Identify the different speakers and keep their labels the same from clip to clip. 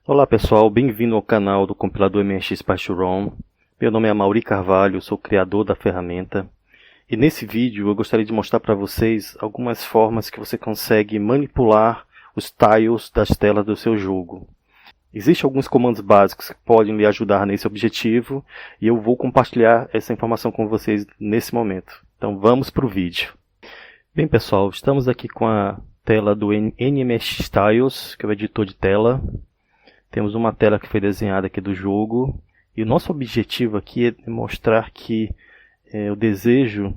Speaker 1: Olá pessoal, bem-vindo ao canal do compilador MSX PyChuROM. Meu nome é Amaury Carvalho, sou o criador da ferramenta. E nesse vídeo eu gostaria de mostrar para vocês algumas formas que você consegue manipular os tiles das telas do seu jogo. Existem alguns comandos básicos que podem lhe ajudar nesse objetivo e eu vou compartilhar essa informação com vocês nesse momento. Então vamos para o vídeo. Bem pessoal, estamos aqui com a tela do NMSX Tiles, que é o editor de tela. Temos uma tela que foi desenhada aqui do jogo. E o nosso objetivo aqui é mostrar que eu desejo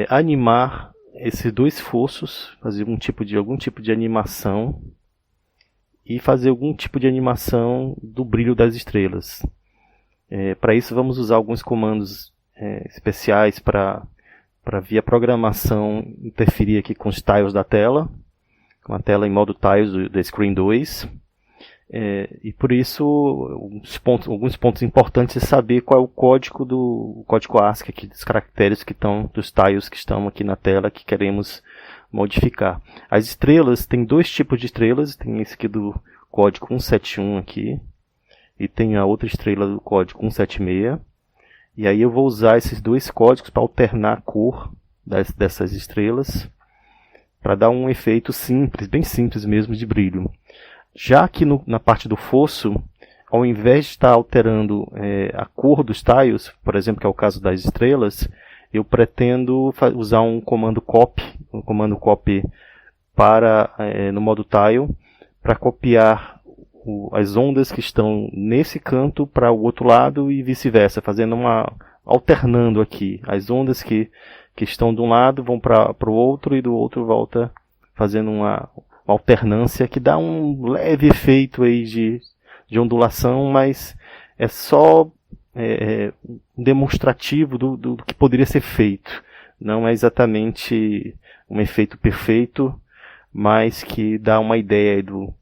Speaker 1: animar esses dois fossos, fazer algum tipo de animação e fazer algum tipo de animação do brilho das estrelas. Para isso vamos usar alguns comandos especiais para via programação interferir aqui com os tiles da tela, com a tela em modo tiles da Screen 2. E por isso alguns pontos importantes é saber qual é o código ASCII aqui, dos caracteres que estão, dos tiles que estão aqui na tela que queremos modificar. As estrelas, tem dois tipos de estrelas, tem esse aqui do código 171 aqui, e tem a outra estrela do código 176. E aí eu vou usar esses dois códigos para alternar a cor dessas estrelas, para dar um efeito simples, bem simples mesmo de brilho. Já aqui na parte do fosso, ao invés de estar alterando a cor dos tiles, por exemplo, que é o caso das estrelas, eu pretendo usar um comando copy no modo tile, para copiar as ondas que estão nesse canto para o outro lado e vice-versa, alternando aqui. As ondas que estão de um lado vão para o outro e do outro volta, fazendo uma alternância que dá um leve efeito aí de ondulação, mas é só um demonstrativo do que poderia ser feito. Não é exatamente um efeito perfeito, mas que dá uma ideia do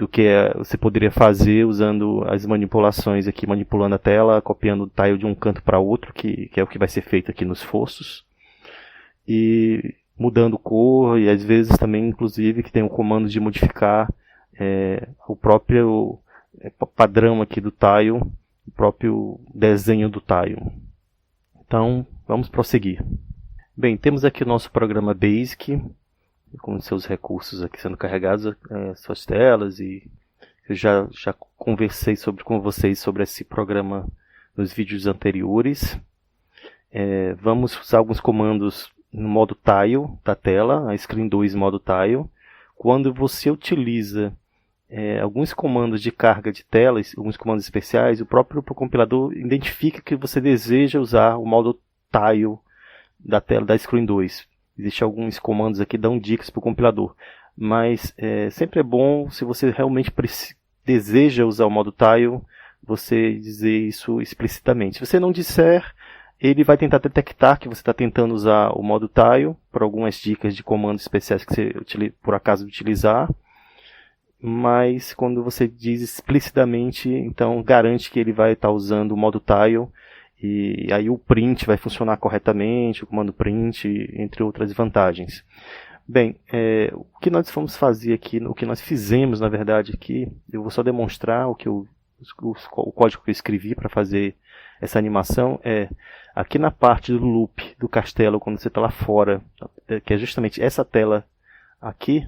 Speaker 1: que você poderia fazer usando as manipulações aqui, manipulando a tela, copiando o tile de um canto para outro, que é o que vai ser feito aqui nos fossos. E mudando cor, e às vezes também, inclusive, que tem um comando de modificar o próprio padrão aqui do tile, o próprio desenho do tile. Então, vamos prosseguir. Bem, temos aqui o nosso programa Basic, com seus recursos aqui sendo carregados, suas telas, e eu já conversei com vocês sobre esse programa nos vídeos anteriores. Vamos usar alguns comandos no modo tile da tela, a Screen 2 modo tile. Quando você utiliza alguns comandos de carga de telas, alguns comandos especiais, o próprio compilador identifica que você deseja usar o modo tile da tela da Screen 2. Existem alguns comandos aqui que dão dicas para o compilador, mas sempre é bom, se você realmente deseja usar o modo tile, você dizer isso explicitamente. Se você não disser, ele vai tentar detectar que você está tentando usar o modo tile por algumas dicas de comandos especiais que você por acaso utilizar, mas quando você diz explicitamente, então garante que ele vai estar usando o modo tile, e aí o print vai funcionar corretamente, o comando print, entre outras vantagens. Bem, o que nós vamos fazer aqui, o que nós fizemos na verdade aqui, eu vou só demonstrar o código que eu escrevi para fazer essa animação. Aqui na parte do loop do castelo, quando você está lá fora, que é justamente essa tela aqui,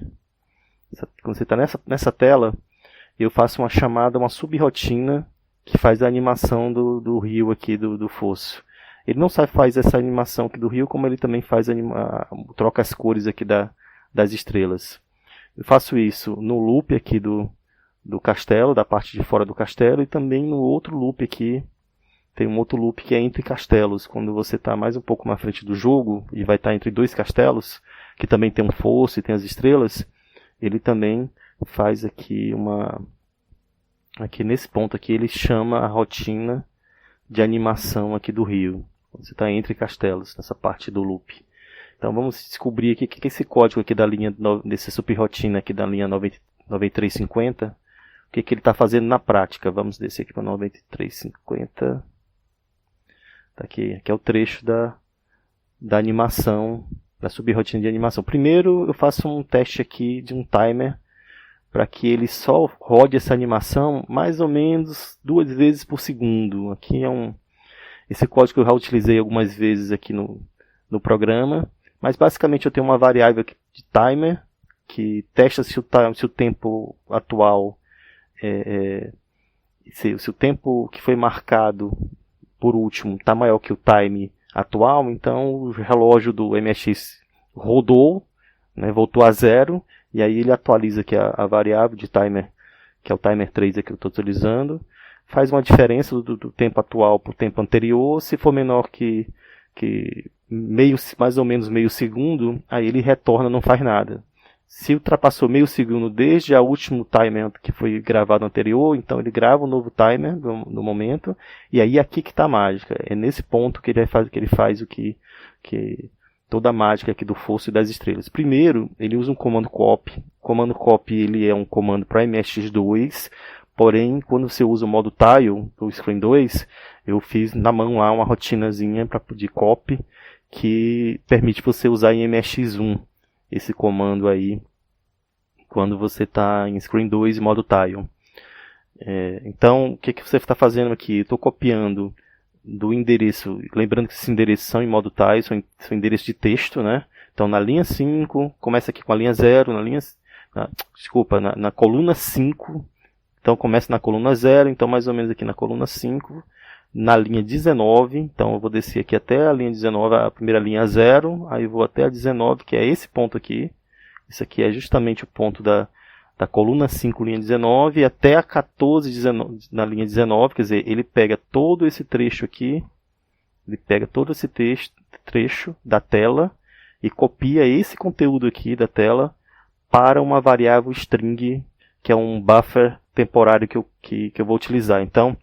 Speaker 1: quando você está nessa tela, eu faço uma chamada, uma subrotina, que faz a animação do rio aqui, do fosso. Ele não só faz essa animação aqui do rio, como ele também faz troca as cores aqui das estrelas. Eu faço isso no loop aqui do castelo, da parte de fora do castelo, e também no outro loop aqui. Tem um outro loop que é entre castelos, quando você está mais um pouco na frente do jogo e vai estar entre dois castelos, que também tem um fosso e tem as estrelas, ele também faz aqui aqui nesse ponto aqui ele chama a rotina de animação aqui do rio, quando você está entre castelos, nessa parte do loop. Então vamos descobrir aqui o que é esse código aqui da linha, desse subrotina aqui da linha 9350, o que ele está fazendo na prática. Vamos descer aqui para 9350. Tá aqui é o trecho da animação, da subrotina de animação. Primeiro eu faço um teste aqui de um timer para que ele só rode essa animação mais ou menos 2 vezes por segundo. Aqui esse código eu já utilizei algumas vezes aqui no programa, mas basicamente eu tenho uma variável aqui de timer que testa se o tempo atual, se o tempo que foi marcado por último está maior que o time atual, então o relógio do MSX rodou, né, voltou a 0, e aí ele atualiza aqui a variável de timer, que é o timer 3 aqui que eu estou utilizando, faz uma diferença do tempo atual para o tempo anterior. Se for menor que mais ou menos meio segundo, aí ele retorna, não faz nada. Se ultrapassou meio segundo desde o último timer que foi gravado anterior, então ele grava um novo timer no momento, e aí aqui que está a mágica. É nesse ponto que ele faz o que toda a mágica aqui do fosso e das estrelas. Primeiro, ele usa um comando copy. O comando copy ele é um comando para MSX2, porém, quando você usa o modo tile, o Screen 2, eu fiz na mão lá uma rotinazinha de copy, que permite você usar em MSX1 esse comando aí, quando você está em Screen 2 e modo tile. Então, o que você está fazendo aqui? Estou copiando do endereço, lembrando que esses endereços são em modo tile, são endereços de texto, né? Então, na linha 5, começa aqui com a linha 0, na coluna 5, então começa na coluna 0, então mais ou menos aqui na coluna 5, na linha 19, então eu vou descer aqui até a linha 19, a primeira linha 0, aí vou até a 19, que é esse ponto aqui. Isso aqui é justamente o ponto da coluna 5, linha 19, até a 14, 19, na linha 19, quer dizer, ele pega todo esse trecho aqui, ele pega todo esse trecho da tela e copia esse conteúdo aqui da tela para uma variável string, que é um buffer temporário que eu vou utilizar. Então,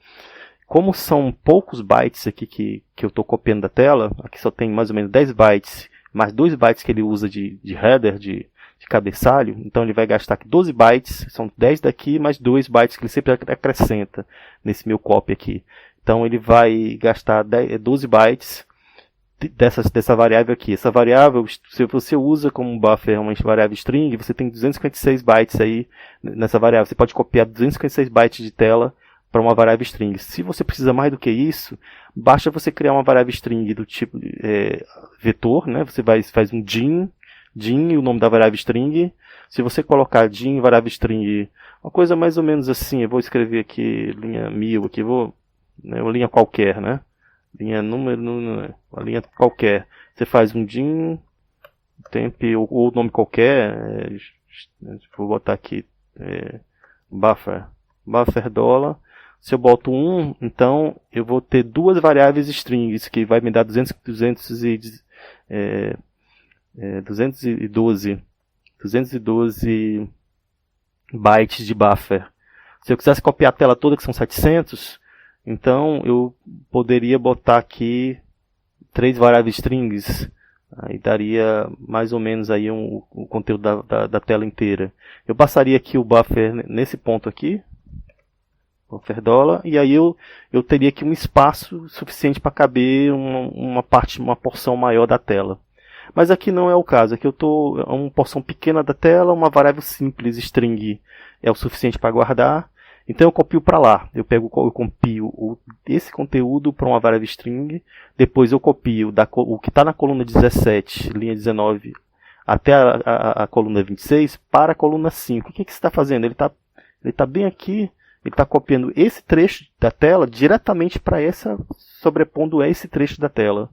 Speaker 1: como são poucos bytes aqui que eu estou copiando da tela, aqui só tem mais ou menos 10 bytes, mais 2 bytes que ele usa de header, de cabeçalho, então ele vai gastar aqui 12 bytes, são 10 daqui, mais 2 bytes que ele sempre acrescenta nesse meu copy aqui. Então ele vai gastar 12 bytes dessa variável aqui. Essa variável, se você usa como buffer uma variável string, você tem 256 bytes aí nessa variável. Você pode copiar 256 bytes de tela para uma variável string. Se você precisa mais do que isso, basta você criar uma variável string do tipo vetor, né? Você faz um din e o nome da variável string. Se você colocar din variável string, uma coisa mais ou menos assim, eu vou escrever aqui linha 1000, aqui uma linha qualquer, né? Linha número, uma linha qualquer. Você faz um din temp ou nome qualquer, vou botar aqui buffer $. Se eu boto 1, então eu vou ter duas variáveis strings, que vai me dar 212 bytes de buffer. Se eu quisesse copiar a tela toda, que são 700, então eu poderia botar aqui 3 variáveis strings. Aí daria mais ou menos aí o conteúdo da tela inteira. Eu passaria aqui o buffer nesse ponto aqui, buffer $, e aí eu teria aqui um espaço suficiente para caber uma porção maior da tela. Mas aqui não é o caso. Aqui eu estou uma porção pequena da tela, uma variável simples string é o suficiente para guardar. Então eu copio para lá. Eu copio esse conteúdo para uma variável string. Depois eu copio o que está na coluna 17, linha 19, até a coluna 26 para a coluna 5. O que você está fazendo? Ele está bem aqui. Ele está copiando esse trecho da tela diretamente para sobrepondo esse trecho da tela.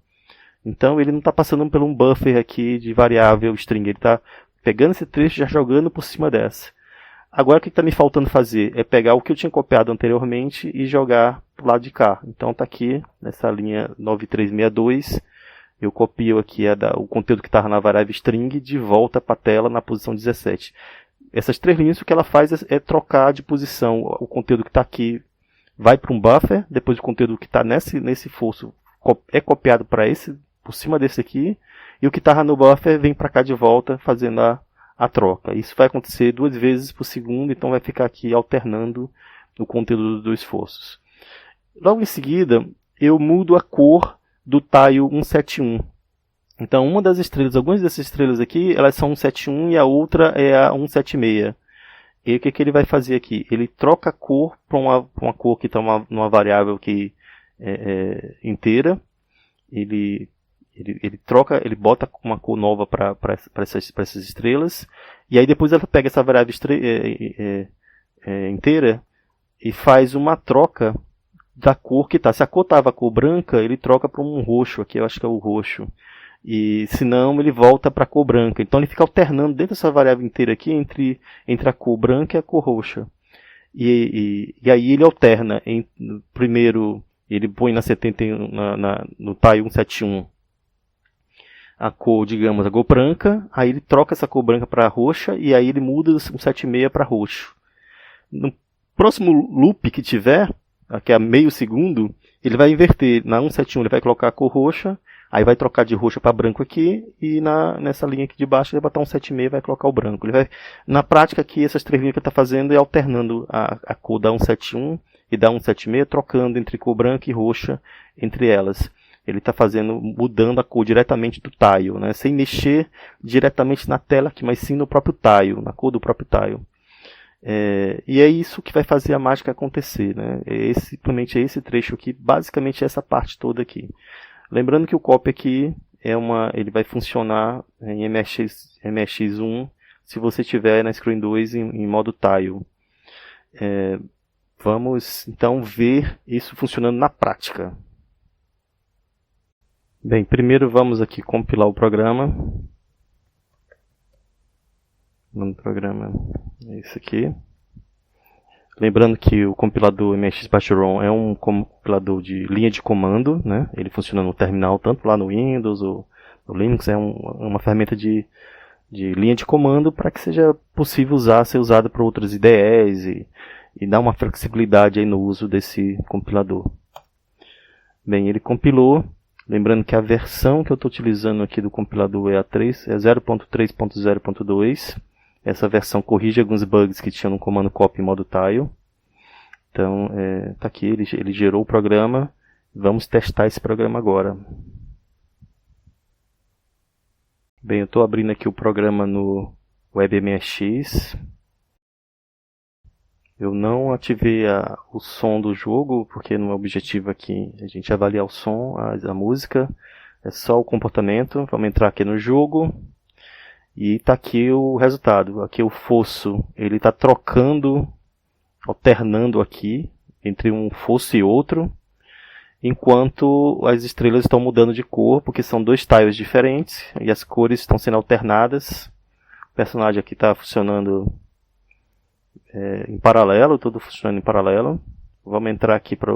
Speaker 1: Então ele não está passando por um buffer aqui de variável string. Ele está pegando esse trecho e já jogando por cima dessa. Agora o que está me faltando fazer é pegar o que eu tinha copiado anteriormente e jogar para o lado de cá. Então está aqui nessa linha 9362. Eu copio aqui o conteúdo que estava na variável string de volta para a tela na posição 17. Essas 3 linhas, o que ela faz é trocar de posição. O conteúdo que está aqui vai para um buffer, depois o conteúdo que está nesse fosso é copiado por cima desse aqui, e o que estava no buffer vem para cá de volta, fazendo a troca. Isso vai acontecer 2 vezes por segundo, então vai ficar aqui alternando o conteúdo dos dois fossos. Logo em seguida, eu mudo a cor do tile 171. Então, algumas dessas estrelas aqui, elas são 171 e a outra é a 176. E o que ele vai fazer aqui? Ele troca a cor para uma cor que está numa variável que inteira. Ele troca, ele bota uma cor nova para essas estrelas. E aí depois ela pega essa variável inteira e faz uma troca da cor que está. Se a cor estava cor branca, ele troca para um roxo. Aqui eu acho que é o roxo. E se não, ele volta para a cor branca. Então ele fica alternando dentro dessa variável inteira aqui entre a cor branca e a cor roxa. E aí ele alterna. Primeiro ele põe no tile 171 a cor, digamos, a cor branca. Aí ele troca essa cor branca para roxa e aí ele muda o 176 para roxo. No próximo loop que tiver, que é meio segundo, ele vai inverter. Na 171 ele vai colocar a cor roxa. Aí vai trocar de roxo para branco aqui, e nessa linha aqui de baixo ele vai botar um 7,5 e vai colocar o branco. Na prática aqui, essas três linhas que ele está fazendo é alternando a cor da 171 e da 176, trocando entre cor branca e roxa entre elas. Ele está mudando a cor diretamente do tile, né? Sem mexer diretamente na tela aqui, mas sim no próprio tile, na cor do próprio tile. E é isso que vai fazer a mágica acontecer, né? Simplesmente é esse trecho aqui, basicamente essa parte toda aqui. Lembrando que o copy aqui ele vai funcionar em MSX1 se você tiver na Screen 2 em modo tile. Vamos então ver isso funcionando na prática. Bem, primeiro vamos aqui compilar o programa. O nome do programa é esse aqui. Lembrando que o compilador MSX Bactron é um compilador de linha de comando, né? Ele funciona no terminal, tanto lá no Windows ou no Linux. É uma ferramenta de linha de comando para que seja possível ser usado para outras IDEs e dar uma flexibilidade aí no uso desse compilador. Bem, ele compilou. Lembrando que a versão que eu estou utilizando aqui do compilador é 0.3.0.2. Essa versão corrige alguns bugs que tinham no comando copy em modo tile. Então, está aqui, ele gerou o programa. Vamos testar esse programa agora. Bem, eu estou abrindo aqui o programa no WebMSX. Eu não ativei o som do jogo, porque não é objetivo aqui a gente avaliar o som, a música. É só o comportamento. Vamos entrar aqui no jogo. E está aqui o resultado. Aqui o fosso, ele está alternando aqui entre um fosso e outro, enquanto as estrelas estão mudando de cor, porque são dois tiles diferentes e as cores estão sendo alternadas. O personagem aqui está funcionando em paralelo, tudo funcionando em paralelo. Vamos entrar aqui para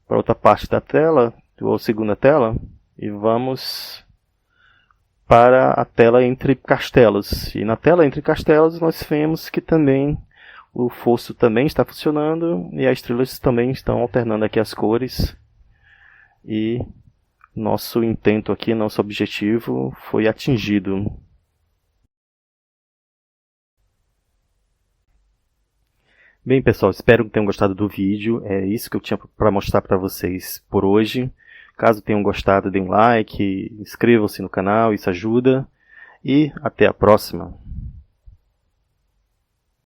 Speaker 1: outra parte da tela, ou segunda tela, e vamos para a tela entre castelos. E na tela entre castelos nós vemos que também o fosso também está funcionando e as estrelas também estão alternando aqui as cores. E nosso intento aqui, nosso objetivo foi atingido. Bem, pessoal, espero que tenham gostado do vídeo. É isso que eu tinha para mostrar para vocês por hoje. Caso tenham gostado, deem um like, inscrevam-se no canal, isso ajuda. E até a próxima!